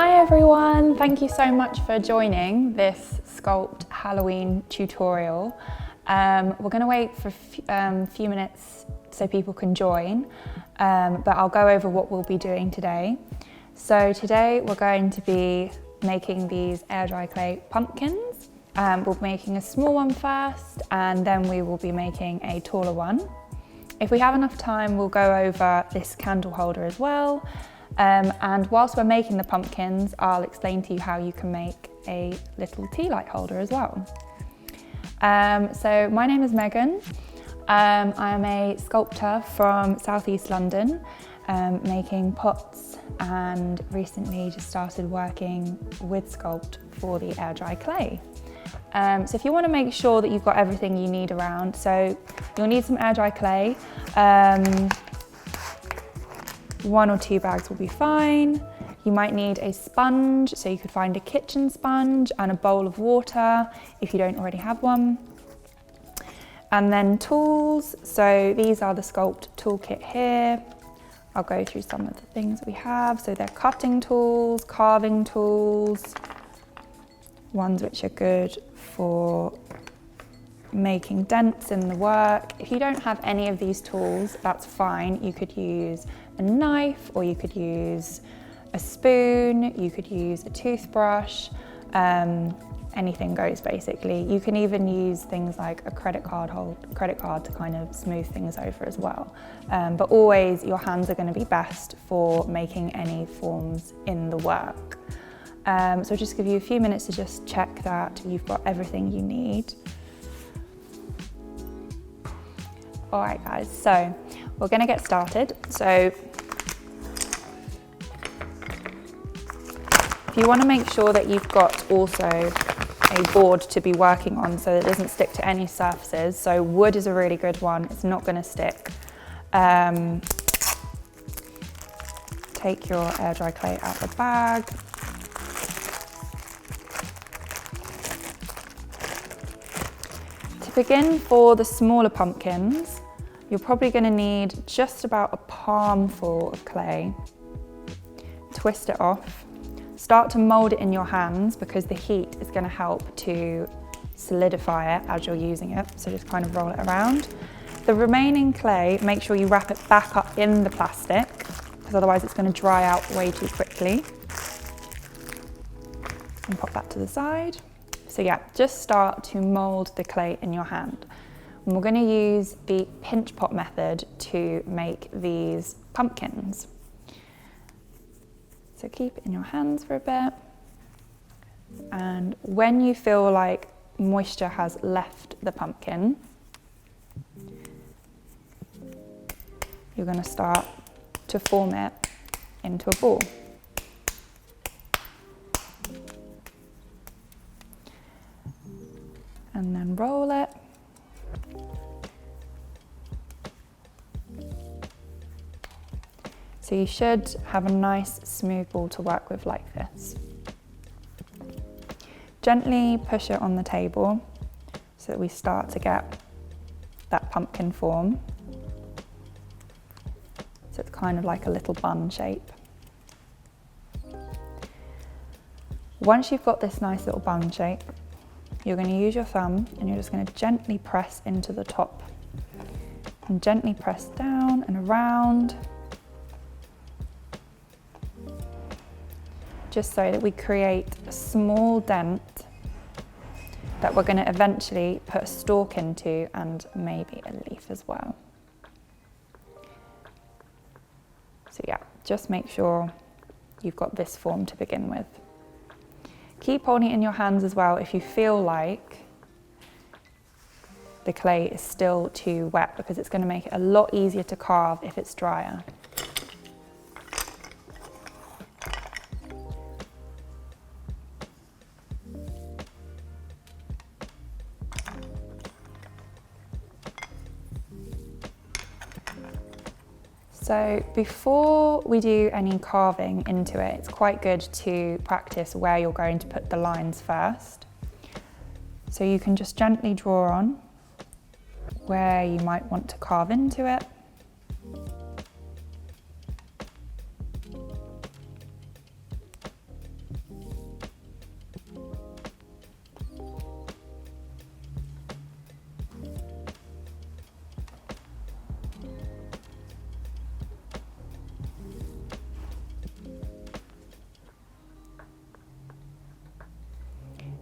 Hi everyone, thank you so much for joining this Sculpd Halloween tutorial. We're going to wait for a few minutes so people can join, but I'll go over what we'll be doing today. So today we're going to be making these air dry clay pumpkins. We'll be making a small one first and then we will be making a taller one. If we have enough time, we'll go over this candle holder as well. And whilst we're making the pumpkins, I'll explain to you how you can make a little tea light holder as well. So my name is Megan. I am a sculptor from Southeast London, making pots, and recently just started working with Sculpd for the air dry clay. So if you want to make sure that you've got everything you need around, so you'll need some air dry clay. 1 or 2 bags will be fine. You might need a sponge, so you could find a kitchen sponge and a bowl of water if you don't already have one. And then tools, so these are the Sculpd toolkit here. I'll go through some of the things we have. So they're cutting tools, carving tools, ones which are good for making dents in the work. If you don't have any of these tools, that's fine. You could use a knife, or you could use a spoon, you could use a toothbrush, anything goes basically. You can even use things like a credit card to kind of smooth things over as well. But always your hands are going to be best for making any forms in the work. So just give you a few minutes to just check that you've got everything you need. All right guys, so we're gonna get started. So if you wanna make sure that you've got also a board to be working on so that it doesn't stick to any surfaces. So wood is a really good one, it's not gonna stick. Take your air dry clay out of the bag. To begin, for the smaller pumpkins, you're probably going to need just about a palmful of clay. Twist it off. Start to mold it in your hands because the heat is going to help to solidify it as you're using it. So just kind of roll it around. The remaining clay, make sure you wrap it back up in the plastic because otherwise it's going to dry out way too quickly. And pop that to the side. So yeah, just start to mold the clay in your hand. And we're going to use the pinch pot method to make these pumpkins. So keep it in your hands for a bit. And when you feel like moisture has left the pumpkin, you're going to start to form it into a ball. And then roll it. So you should have a nice smooth ball to work with like this. Gently push it on the table so that we start to get that pumpkin form. So it's kind of like a little bun shape. Once you've got this nice little bun shape, you're going to use your thumb and you're just going to gently press into the top and gently press down and around, just so that we create a small dent that we're going to eventually put a stalk into and maybe a leaf as well. So yeah, just make sure you've got this form to begin with. Keep holding it in your hands as well if you feel like the clay is still too wet, because it's going to make it a lot easier to carve if it's drier. So before we do any carving into it, it's quite good to practice where you're going to put the lines first. So you can just gently draw on where you might want to carve into it.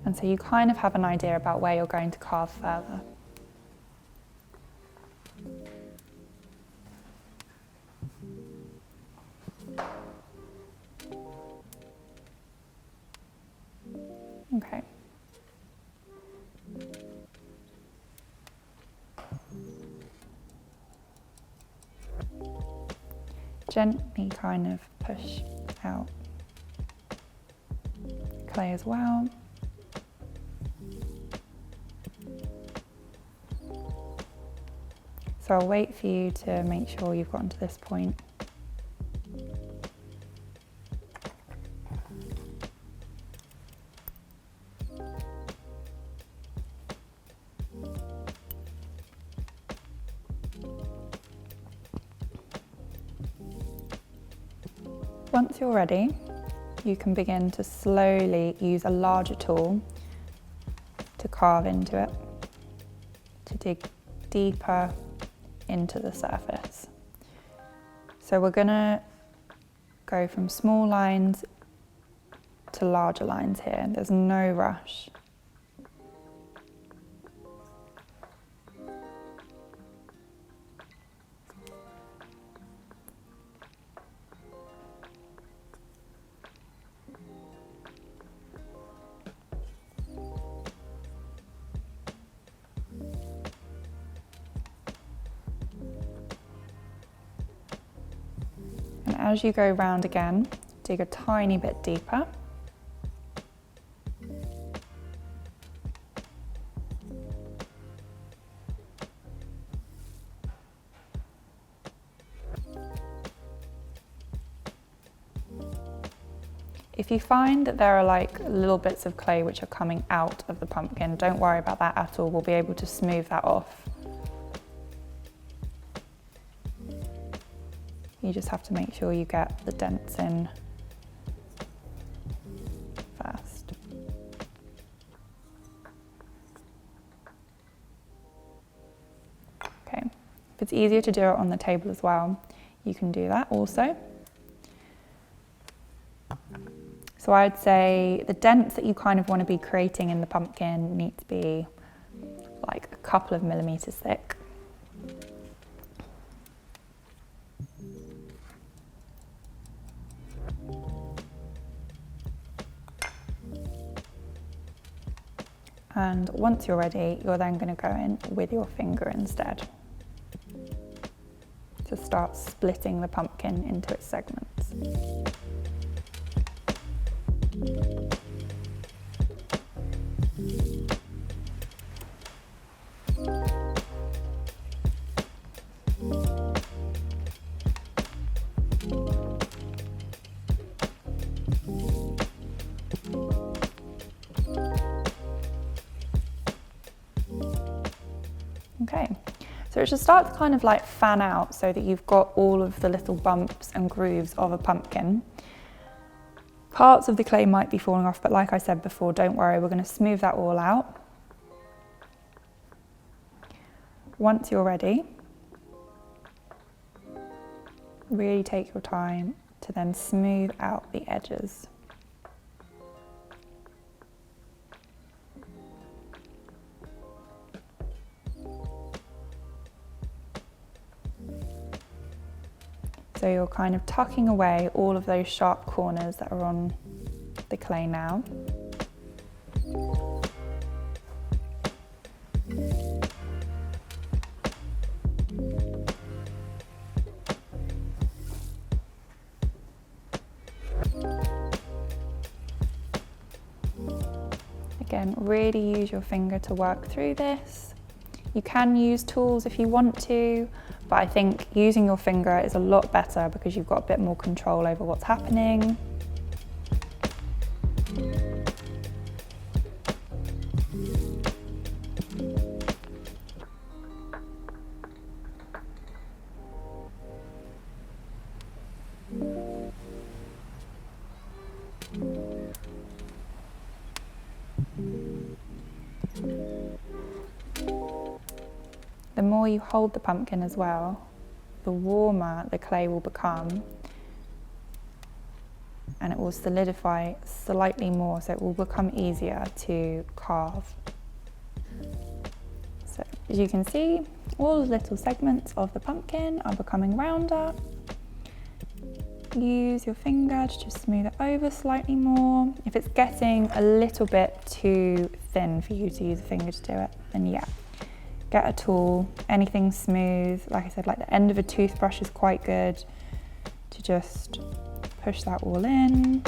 And so you kind of have an idea about where you're going to carve further. Okay. Gently kind of push out clay as well. So I'll wait for you to make sure you've gotten to this point. Once you're ready, you can begin to slowly use a larger tool to carve into it, to dig deeper into the surface. So we're going to go from small lines to larger lines here. There's no rush. As you go round again, dig a tiny bit deeper. If you find that there are like little bits of clay which are coming out of the pumpkin, don't worry about that at all. We'll be able to smooth that off. You just have to make sure you get the dents in first. Okay, if it's easier to do it on the table as well, you can do that also. So I'd say the dents that you kind of want to be creating in the pumpkin need to be like a couple of millimeters thick. And once you're ready, you're then going to go in with your finger instead to start splitting the pumpkin into its segments. Okay, so it should start to kind of like fan out so that you've got all of the little bumps and grooves of a pumpkin. Parts of the clay might be falling off, but like I said before, don't worry, we're going to smooth that all out. Once you're ready, really take your time to then smooth out the edges. So you're kind of tucking away all of those sharp corners that are on the clay now. Again, really use your finger to work through this. You can use tools if you want to, but I think using your finger is a lot better because you've got a bit more control over what's happening. The more you hold the pumpkin as well, the warmer the clay will become. and it will solidify slightly more, so it will become easier to carve. So as you can see, all the little segments of the pumpkin are becoming rounder. Use your finger to just smooth it over slightly more. If it's getting a little bit too thin for you to use a finger to do it, then yeah, get a tool, anything smooth. Like I said, like the end of a toothbrush is quite good to just push that all in.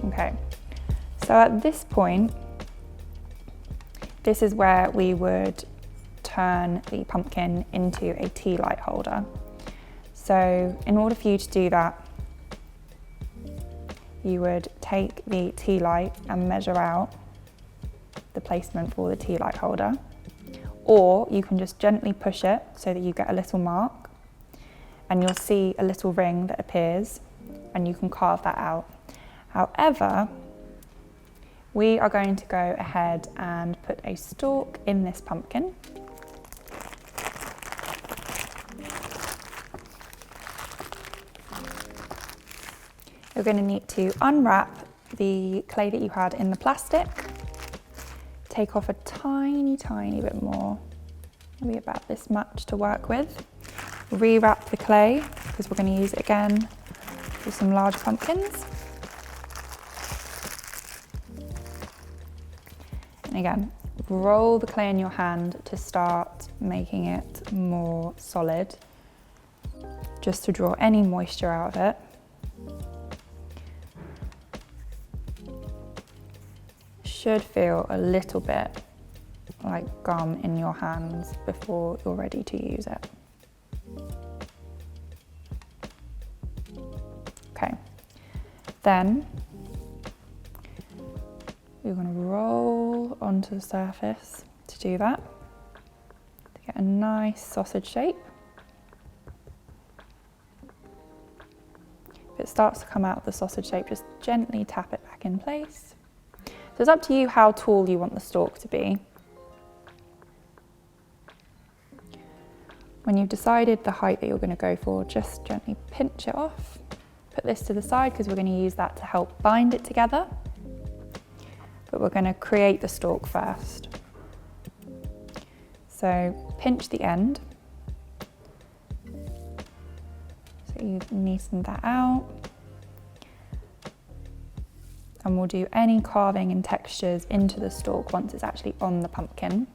Okay, so at this point, this is where we would turn the pumpkin into a tea light holder. So in order for you to do that, you would take the tea light and measure out the placement for the tea light holder, or you can just gently push it so that you get a little mark, and you'll see a little ring that appears, and you can carve that out. However, we are going to go ahead and put a stalk in this pumpkin. You're going to need to unwrap the clay that you had in the plastic, take off a tiny bit more, maybe about this much to work with. Rewrap the clay because we're going to use it again for some large pumpkins. And again, roll the clay in your hand to start making it more solid, just to draw any moisture out of it. Should feel a little bit like gum in your hands before you're ready to use it. Okay, then you're going to roll onto the surface to do that, to get a nice sausage shape. If it starts to come out of the sausage shape, just gently tap it back in place. So it's up to you how tall you want the stalk to be. When you've decided the height that you're going to go for, just gently pinch it off. Put this to the side because we're going to use that to help bind it together. But we're going to create the stalk first. So pinch the end. So you've neatened that out. And we'll do any carving and textures into the stalk once it's actually on the pumpkin.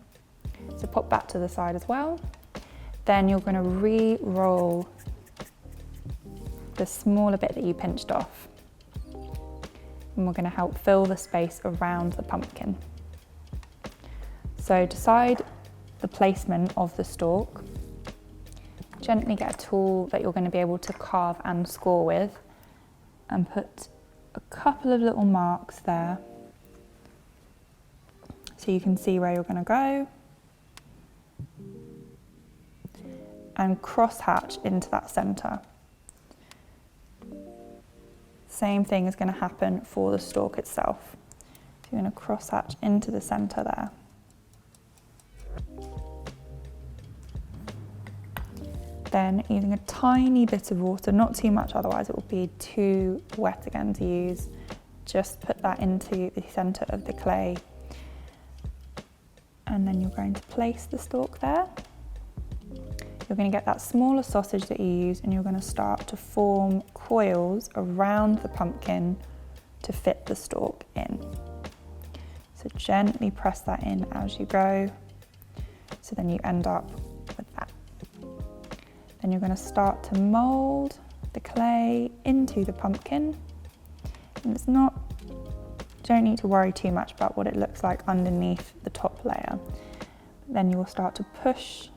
So pop that to the side as well. Then you're going to re-roll the smaller bit that you pinched off. And we're going to help fill the space around the pumpkin. So decide the placement of the stalk. Gently get a tool that you're going to be able to carve and score with, and put a couple of little marks there so you can see where you're going to go, and cross hatch into that center. Same thing is going to happen for the stalk itself. So you're going to cross hatch into the center there. Then using a tiny bit of water, not too much, otherwise it will be too wet again to use. Just put that into the center of the clay. And then you're going to place the stalk there. you're going to get that smaller sausage that you use and you're going to start to form coils around the pumpkin to fit the stalk in. So gently press that in as you go, so then you end up with that. Then you're going to start to mould the clay into the pumpkin. And it's not, don't need to worry too much about what it looks like underneath the top layer. Then you will start to push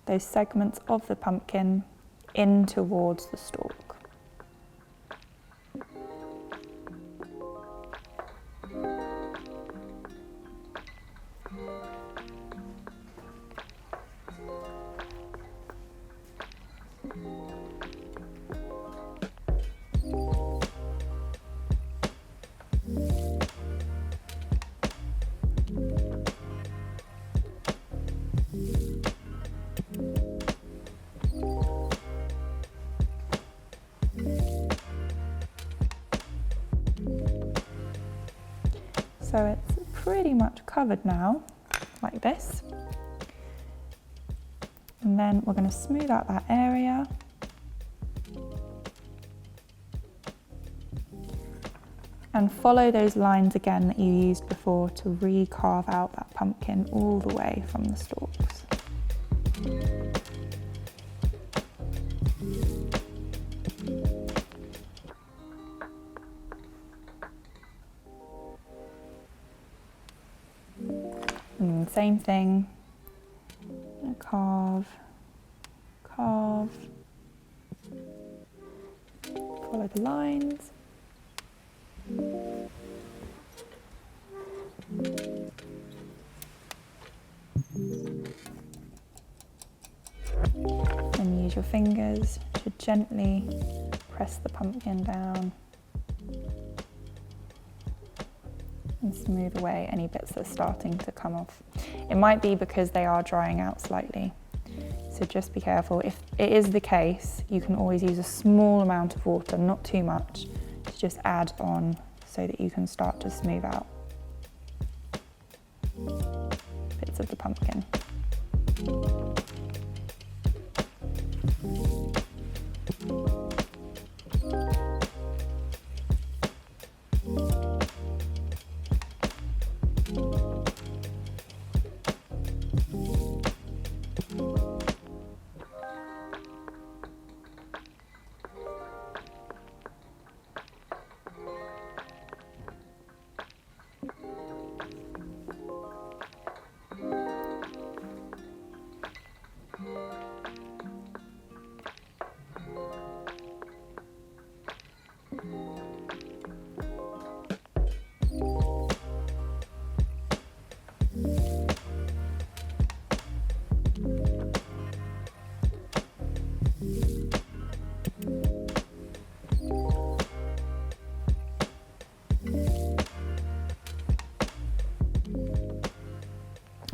those segments of the pumpkin in towards the stalk. So it's pretty much covered now, like this. And then we're going to smooth out that area. And follow those lines again that you used before to re-carve out that pumpkin all the way from the stalks. And same thing, carve, carve, follow the lines. And use your fingers to gently press the pumpkin down and smooth away any bits that are starting to come off. It might be because they are drying out slightly, so just be careful. If it is the case, you can always use a small amount of water, not too much, to just add on so that you can start to smooth out bits of the pumpkin.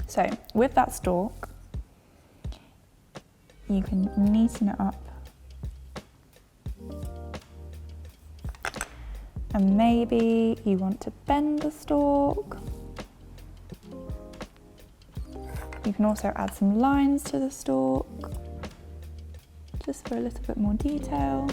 So with that stalk, you can neaten it up and maybe you want to bend the stalk. You can also add some lines to the stalk just for a little bit more detail.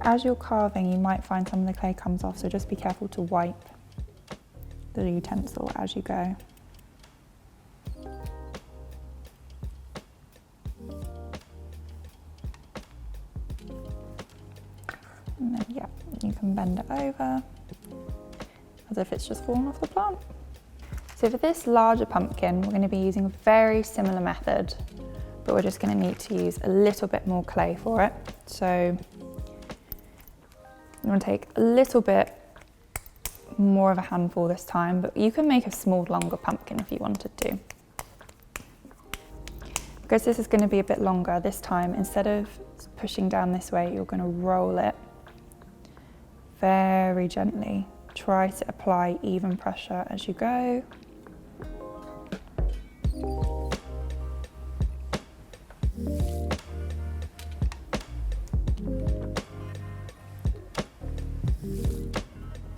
As you're carving, you might find some of the clay comes off, so just be careful to wipe the utensil as you go. And then, yeah, you can bend it over as if it's just fallen off the plant. So for this larger pumpkin, we're going to be using a very similar method but we're just going to need to use a little bit more clay for it. So I'm going to take a little bit more of a handful this time, but you can make a small, longer pumpkin if you wanted to. Because this is going to be a bit longer this time, instead of pushing down this way, you're going to roll it very gently. Try to apply even pressure as you go.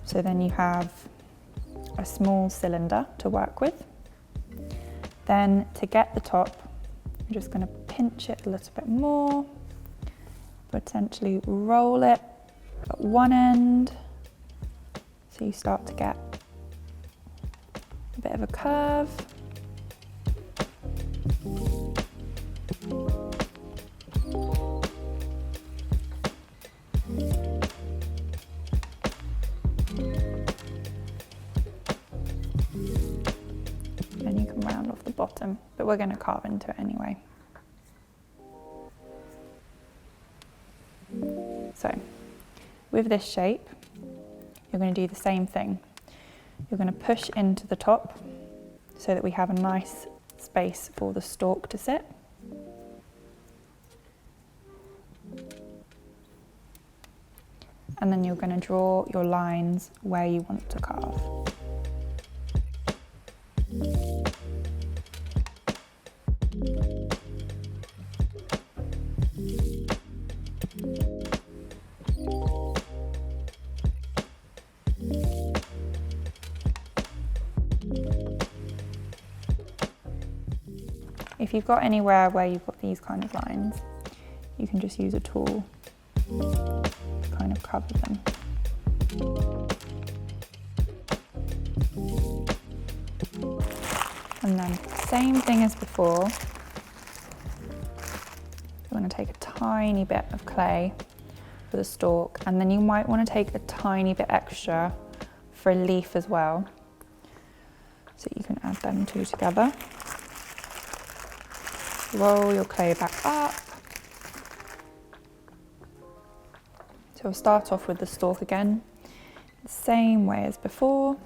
So then you have a small cylinder to work with. Then to get the top, I'm just going to pinch it a little bit more, potentially roll it at one end, so you start to get a bit of a curve. And you can round off the bottom, but we're going to carve into it anyway. So with this shape, you're going to do the same thing. You're going to push into the top so that we have a nice space for the stalk to sit. And then you're going to draw your lines where you want to carve. If you've got anywhere where you've got these kind of lines, you can just use a tool to kind of cover them. And then same thing as before, you're going to take a tiny bit of clay for the stalk, and then you might want to take a tiny bit extra for a leaf as well. So you can add them two together. Roll your clay back up. So we'll start off with the stalk again, the same way as before.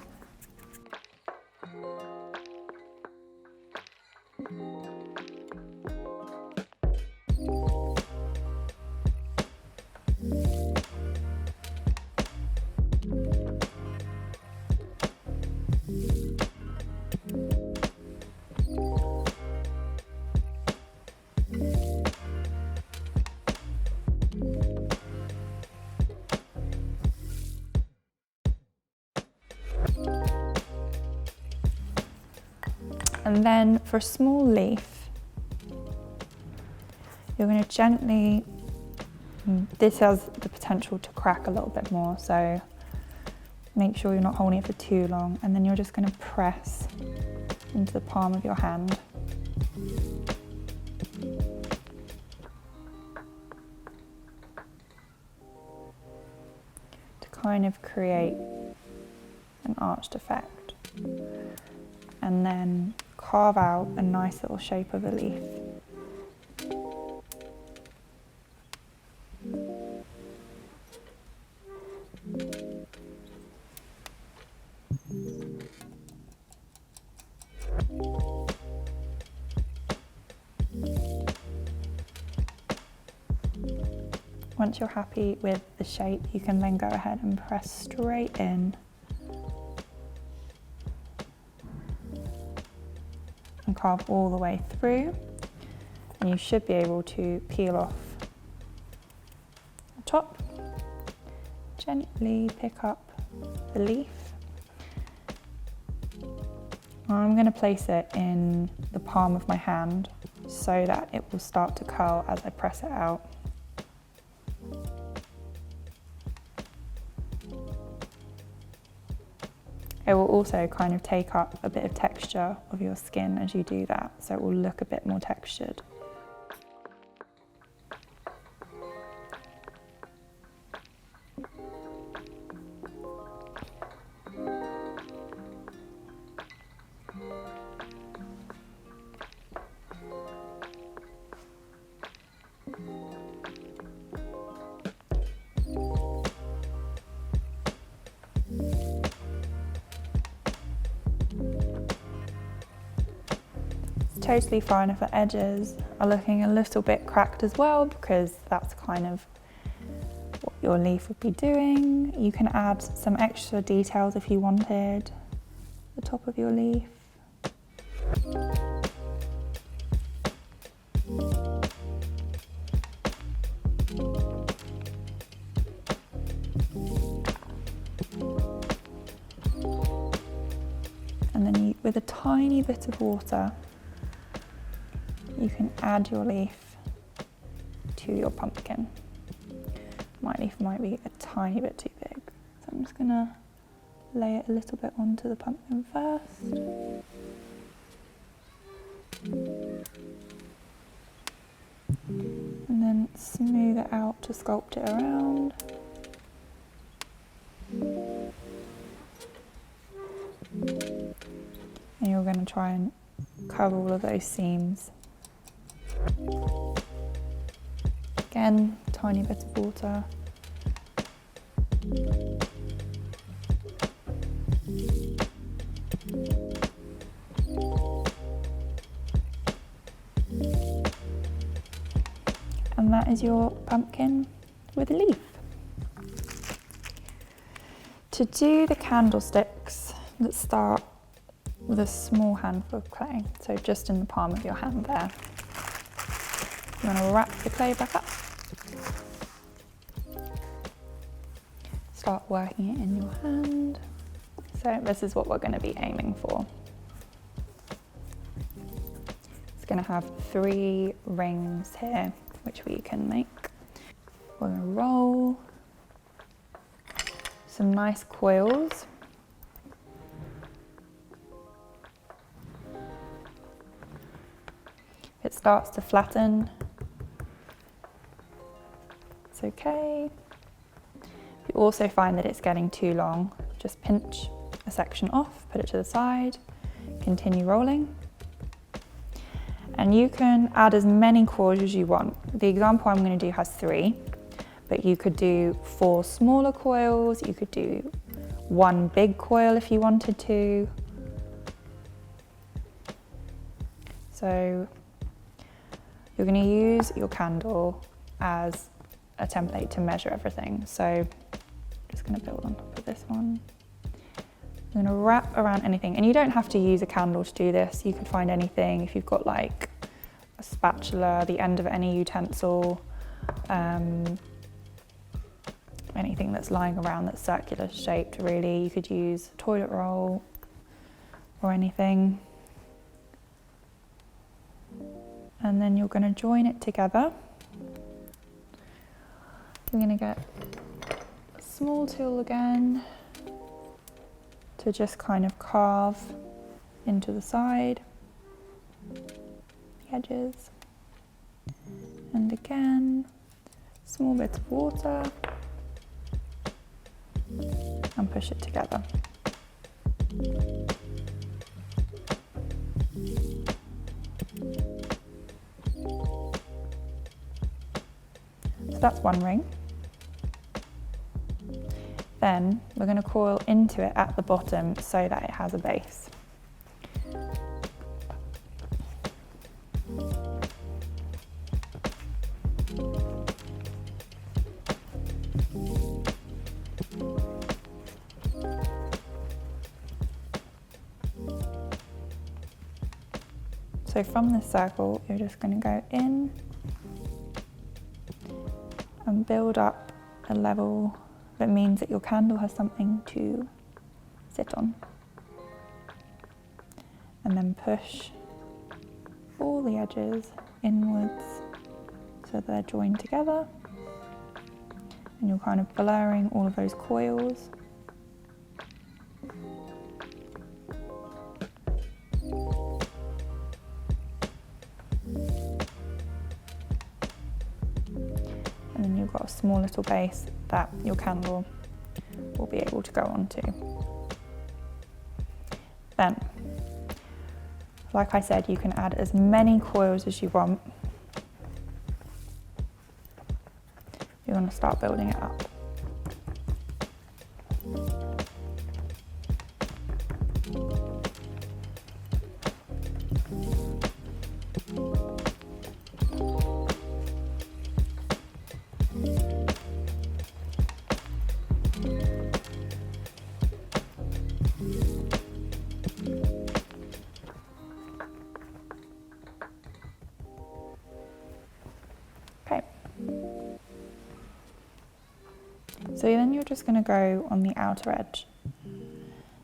And then for a small leaf, you're going to gently, this has the potential to crack a little bit more, so make sure you're not holding it for too long, and then you're just going to press into the palm of your hand. To kind of create an arched effect. And then carve out a nice little shape of a leaf. Once you're happy with the shape, you can then go ahead and press straight in and carve all the way through, and you should be able to peel off the top. Gently pick up the leaf. I'm going to place it in the palm of my hand so that it will start to curl as I press it out. It will also kind of take up a bit of texture of your skin as you do that, so it will look a bit more textured. totally fine if the edges are looking a little bit cracked as well, because that's kind of what your leaf would be doing. You can add some extra details if you wanted, the top of your leaf. And then with a tiny bit of water, you can add your leaf to your pumpkin. My leaf might be a tiny bit too big, so I'm just gonna lay it a little bit onto the pumpkin first. And then smooth it out to sculpt it around. And you're going to try and cover all of those seams. Again, tiny bit of water. And that is your pumpkin with a leaf. To do the candlesticks, let's start with a small handful of clay, so just in the palm of your hand there. You want to wrap the clay back up. Start working it in your hand. So this is what we're going to be aiming for. It's going to have 3 rings here, which we can make. We're going to roll some nice coils. If it starts to flatten, it's okay. If you also find that it's getting too long, just pinch a section off, put it to the side, continue rolling. And you can add as many coils as you want. The example I'm going to do has 3, but you could do 4 smaller coils, you could do 1 big coil if you wanted to. So you're going to use your candle as a template to measure everything. So I'm just going to build on top of this one. I'm going to wrap around anything, and you don't have to use a candle to do this. You could find anything. If you've got like a spatula, the end of any utensil, anything that's lying around that's circular shaped really. You could use a toilet roll or anything. And then you're going to join it together. You're going to get a small tool again to just kind of carve into the side, the edges. And again, small bit of water and push it together. So that's 1 ring. Then we're going to coil into it at the bottom so that it has a base. So from this circle, you're just going to go in and build up a level that means that your candle has something to sit on. And then push all the edges inwards so that they're joined together. And you're kind of blurring all of those coils. And then you've got a small little base that your candle will be able to go onto. Then, like I said, you can add as many coils as you want. You're going to start building it up. So then you're just going to go on the outer edge.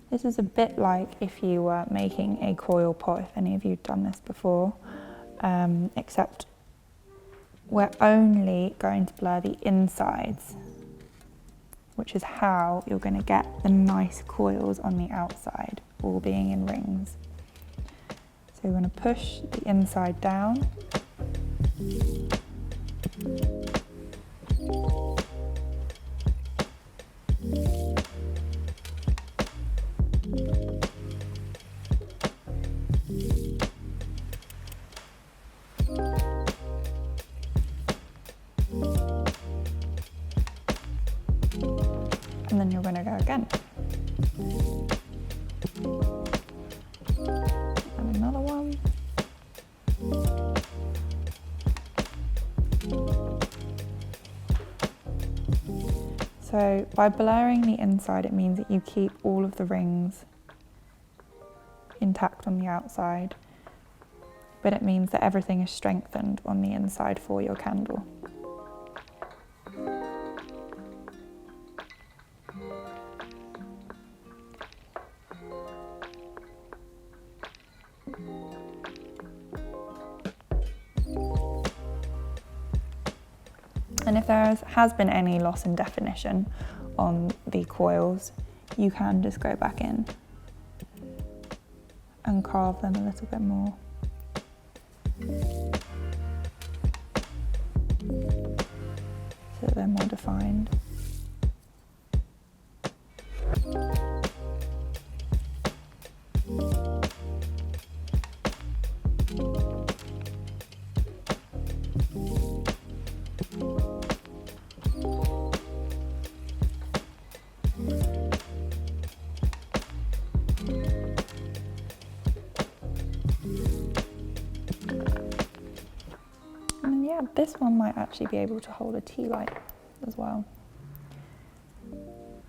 This is a bit like if you were making a coil pot, if any of you have done this before, except we're only going to blur the insides, which is how you're going to get the nice coils on the outside, all being in rings. So we're going to push the inside down. And then you're going to go again. And another one. So by blurring the inside, it means that you keep all of the rings intact on the outside, but it means that everything is strengthened on the inside for your candle. And if there has been any loss in definition on the coils, you can just go back in and carve them a little bit more. So that they're more defined. And yeah, this one might actually be able to hold a tea light as well.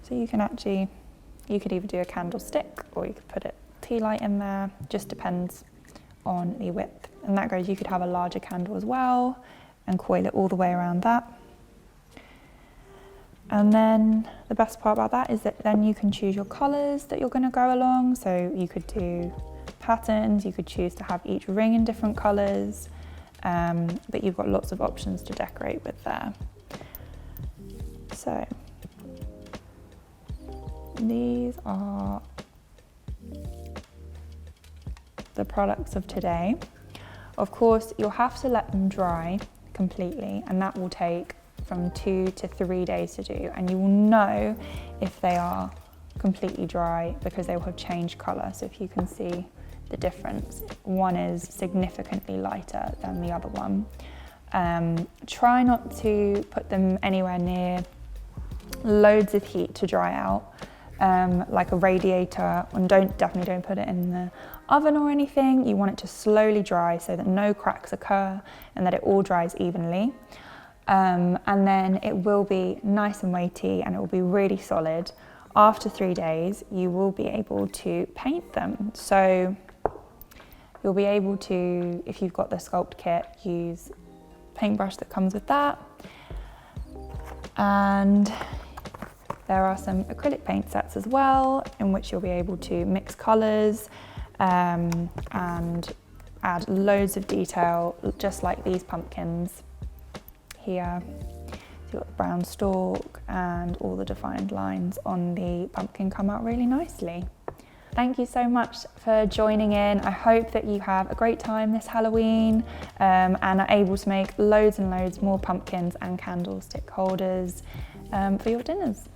So you can actually, you could either do a candlestick or you could put a tea light in there, just depends on the width. And that goes, you could have a larger candle as well and coil it all the way around that. And then the best part about that is that then you can choose your colours that you're going to go along. So you could do patterns, you could choose to have each ring in different colours, but you've got lots of options to decorate with there. So these are the products of today. Of course, you'll have to let them dry completely, and that will take from 2 to 3 days to do, and you will know if they are completely dry because they will have changed colour. So if you can see the difference, one is significantly lighter than the other one. Try not to put them anywhere near loads of heat to dry out, like a radiator, and definitely don't put it in the oven or anything. You want it to slowly dry so that no cracks occur and that it all dries evenly. And then it will be nice and weighty and it will be really solid. After 3 days, you will be able to paint them. So you'll be able to, if you've got the Sculpd kit, use paintbrush that comes with that. And there are some acrylic paint sets as well, in which you'll be able to mix colours and add loads of detail, just like these pumpkins here. You've got the brown stalk and all the defined lines on the pumpkin come out really nicely. Thank you so much for joining in. I hope that you have a great time this Halloween and are able to make loads and loads more pumpkins and candlestick holders for your dinners.